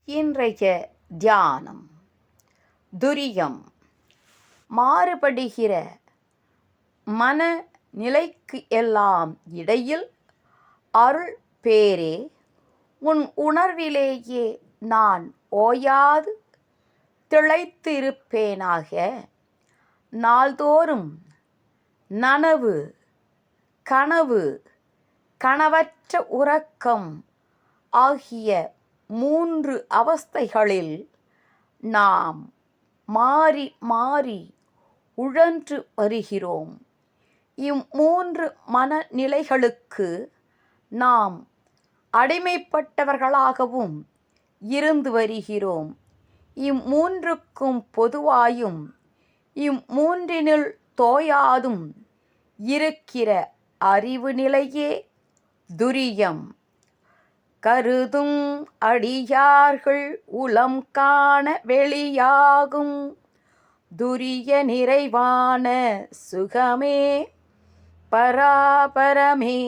இன்றைய தியானம் துரியம். மாறுபடுகிற மன நிலைக்கு எல்லாம் இடையில் அருள் பேரே உன் உணர்விலேயே நான் ஓயாது திளைத்திருப்பேனாக. நாள்தோறும் நனவு, கனவு, கனவற்ற உறக்கம் ஆகிய 3 அவஸ்தைகளில் நாம் மாறி மாறி உழன்று வருகிறோம். 3 மனநிலைகளுக்கு நாம் அடிமைப்பட்டவர்களாகவும் இருந்து வருகிறோம். 3க்கும் பொதுவாயும் 3னுள் தோயாதும் இருக்கிற அறிவு நிலையே துரியம். கருதும் அடியார்கள் உளம் காண வெளியாகும் துரிய நிறைவான சுகமே பராபரமே.